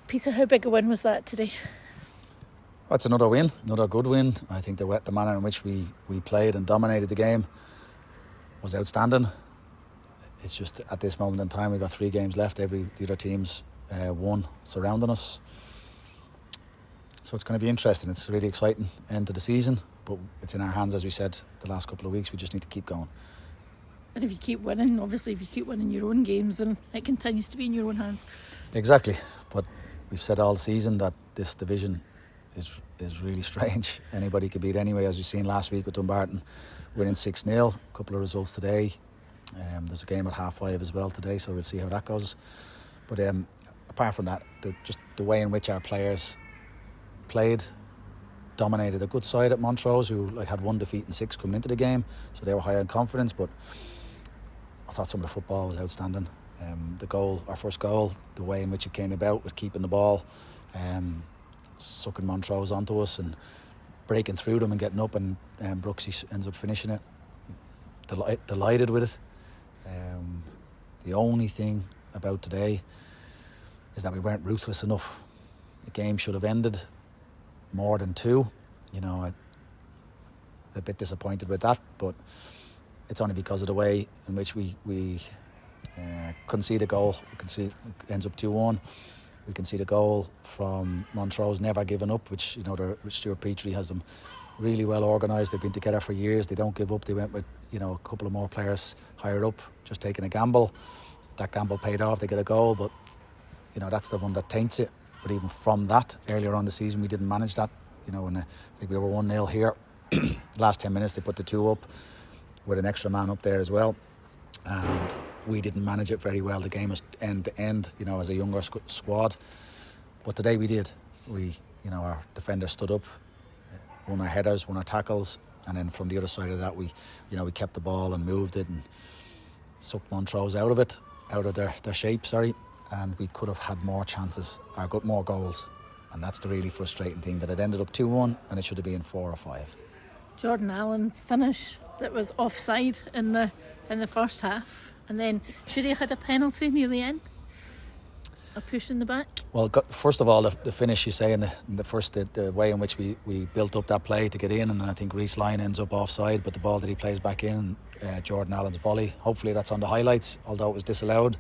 Peter, how big a win was that today? Well, it's another win, another good win. I think the manner in which we played and dominated the game was outstanding. It's just at this moment in time, we've got 3 games left. The other teams won surrounding us. So it's going to be interesting. It's a really exciting end to the season, but it's in our hands, as we said the last couple of weeks. We just need to keep going. And if you keep winning, obviously if you keep winning your own games, then it continues to be in your own hands. Exactly. But we've said all season that this division is really strange. Anybody could beat anyway, as we've seen last week with Dumbarton winning 6-0. A couple of results today. There's a game at 5:30 as well today, so we'll see how that goes. But apart from that, just the way in which our players played, dominated a good side at Montrose, who had 1 defeat in 6 coming into the game, so they were high on confidence. But I thought some of the football was outstanding. The goal, our first goal, the way in which it came about with keeping the ball, sucking Montrose onto us and breaking through them and getting up, and Brooksy ends up finishing it. Delighted with it. The only thing about today is that we weren't ruthless enough. The game should have ended more than 2. I'm a bit disappointed with that, but it's only because of the way in which we concede a goal. We can see it ends up 2-1. We can see the goal from Montrose never giving up, which Stuart Petrie has them really well organised. They've been together for years. They don't give up. They went with a couple of more players higher up, just taking a gamble. That gamble paid off. They get a goal, but that's the one that taints it. But even from that, earlier on the season, we didn't manage that. And I think we were 1-0 here. Last 10 minutes, they put the 2 up with an extra man up there as well. And we didn't manage it very well. The game was end to end, as a younger squad. But today we did. Our defenders stood up, won our headers, won our tackles, and then from the other side of that, we kept the ball and moved it and sucked Montrose out of their shape. And we could have had more chances, or got more goals. And that's the really frustrating thing, that it ended up 2-1 and it should have been 4 or 5. Jordan Allen's finish that was offside in the first half, and then should he have had a penalty near the end? A push in the back? Well, first of all, the finish, you say, in the way in which we built up that play to get in, and I think Reece Lyon ends up offside, but the ball that he plays back in, Jordan Allen's volley, hopefully that's on the highlights, although it was disallowed,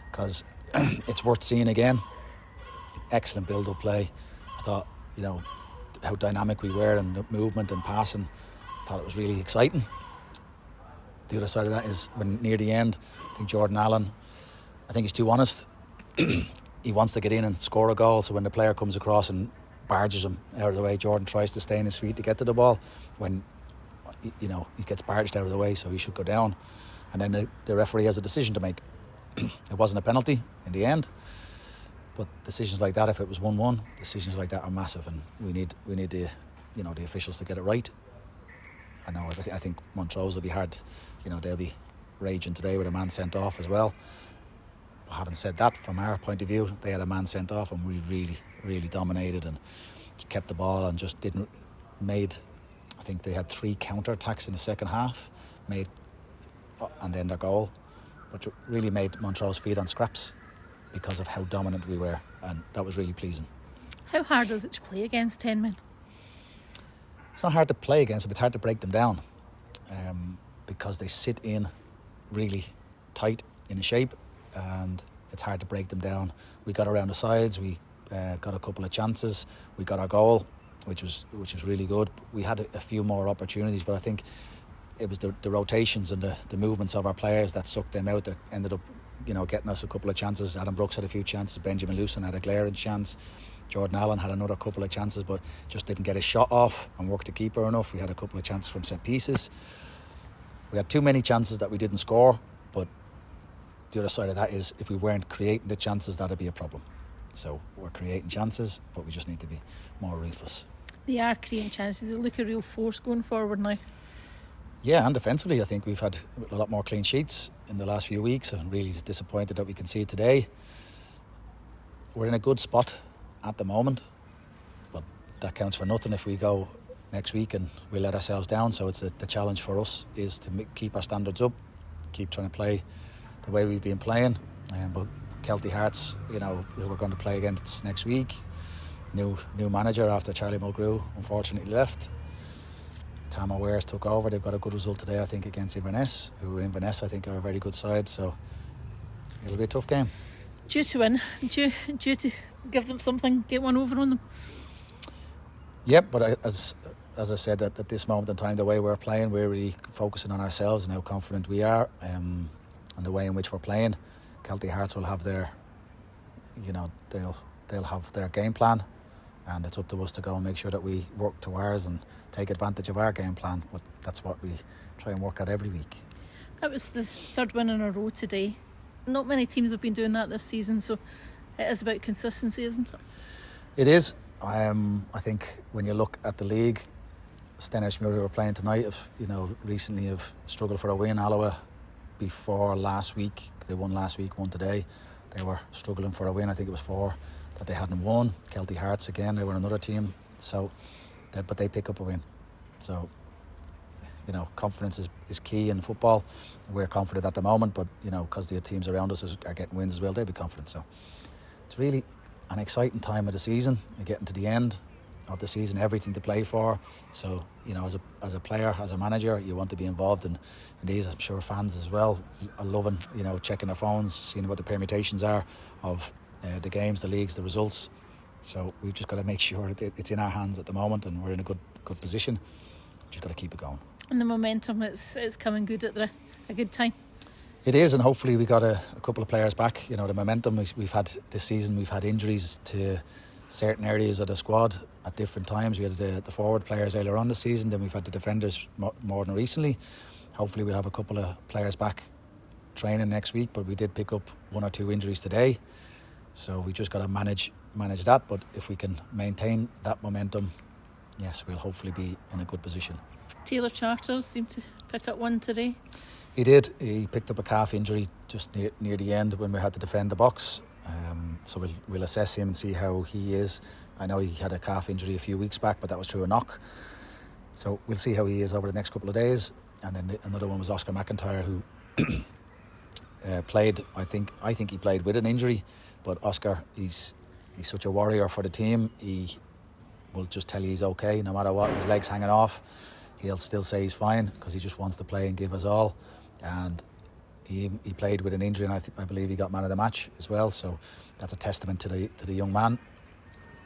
because it's worth seeing again. Excellent build-up play. I thought, how dynamic we were and the movement and passing. I thought it was really exciting. The other side of that is when near the end, I think Jordan Allen, I think he's too honest. He wants to get in and score a goal, so when the player comes across and barges him out of the way, Jordan tries to stay on his feet to get to the ball. When he gets barged out of the way, so he should go down. And then the referee has a decision to make. It wasn't a penalty in the end, but decisions like that, if it was 1-1, decisions like that are massive, and we need the the officials to get it right. I think Montrose will be hard. They'll be raging today with a man sent off as well. But having said that, from our point of view, they had a man sent off, and we really, really dominated and kept the ball and just I think they had 3 counter-attacks in the second half, and then their goal, but really made Montrose feed on scraps because of how dominant we were, and that was really pleasing. How hard is it to play against 10 men? It's not hard to play against them, it's hard to break them down, because they sit in really tight in a shape, and it's hard to break them down. We got around the sides, we got a couple of chances, we got our goal, which was really good. We had a few more opportunities, but I think it was the rotations and the movements of our players that sucked them out, that ended up getting us a couple of chances. Adam Brooks had a few chances, Benjamin Lewson had a glaring chance, Jordan Allen had another couple of chances, but just didn't get his shot off and work the keeper enough. We had a couple of chances from set pieces. We had too many chances that we didn't score, but the other side of that is if we weren't creating the chances, that'd be a problem. So we're creating chances, but we just need to be more ruthless. They are creating chances. They look a real force going forward now. Yeah, and defensively, I think we've had a lot more clean sheets in the last few weeks. I'm really disappointed that we can see it today. We're in a good spot at the moment, but that counts for nothing if we go next week and we let ourselves down. So it's the challenge for us is to keep our standards up, keep trying to play the way we've been playing, but Kelty Hearts, you know, who we're going to play against next week. New manager after Charlie Mulgrew unfortunately left. Tam Wares took over. They've got a good result today, I think, against Inverness, who Inverness I think are a very good side. So it'll be a tough game. Due to win, due to give them something, get one over on them. Yep, but as I've said, at this moment in time, the way we're playing, we're really focusing on ourselves and how confident we are, and the way in which we're playing. Kelty Hearts will have their, you know, they'll have their game plan, and it's up to us to go and make sure that we work to ours and take advantage of our game plan. But that's what we try and work at every week. That was the third win in a row today. Not many teams have been doing that this season, so it is about consistency, isn't it? It is. I think when you look at the league, Stenishmuir, who were playing tonight, recently have struggled for a win. Alloa before last week, they won last week, won today. They were struggling for a win. I think it was 4 that they hadn't won. Kelty Hearts again, they were another team. So, but they pick up a win. So, you know, confidence is key in football. We're confident at the moment, but you know, because the teams around us are getting wins as well, they'll be confident. So, it's really an exciting time of the season. We're getting to the end of the season, everything to play for. So, you know, as a player, as a manager, you want to be involved in these. I'm sure fans as well are loving, you know, checking their phones, seeing what the permutations are of the games, the leagues, the results. So we've just got to make sure that it's in our hands at the moment, and we're in a good position. Just got to keep it going. And the momentum, it's coming good at a good time. It is, and hopefully we got a couple of players back. You know, the momentum we've had this season, we've had injuries to certain areas of the squad at different times. We had the forward players earlier on the season, then we've had the defenders more than recently. Hopefully we'll have a couple of players back training next week, but we did pick up 1 or 2 injuries today. So we just got to manage that, but if we can maintain that momentum, yes, we'll hopefully be in a good position. Taylor Charters seemed to pick up one today. He did. He picked up a calf injury just near the end when we had to defend the box. So we'll assess him and see how he is. I know he had a calf injury a few weeks back, but that was through a knock. So we'll see how he is over the next couple of days. And then another one was Oscar McIntyre, who played. I think he played with an injury, but Oscar, he's such a warrior for the team. He will just tell you he's okay no matter what. His leg's hanging off, he'll still say he's fine because he just wants to play and give us all. And he played with an injury, and I believe he got man of the match as well. So that's a testament to the young man.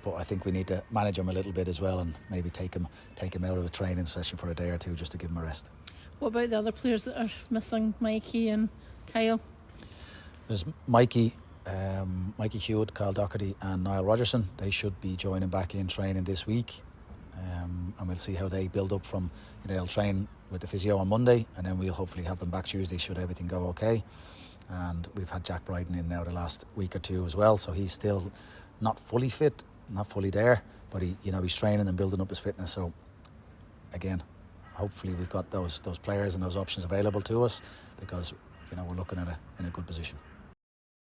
But I think we need to manage him a little bit as well, and maybe take him out of a training session for a day or two just to give him a rest. What about the other players that are missing, Mikey and Kyle? There's Mikey Hewitt, Kyle Doherty and Niall Rogerson. They should be joining back in training this week, and we'll see how they build up from. They'll train with the physio on Monday, and then we'll hopefully have them back Tuesday should everything go okay. And we've had Jack Bryden in now the last week or two as well, so he's still not fully fit, not fully there, but he's training and building up his fitness. So again, hopefully we've got those players and those options available to us, because we're looking at in a good position.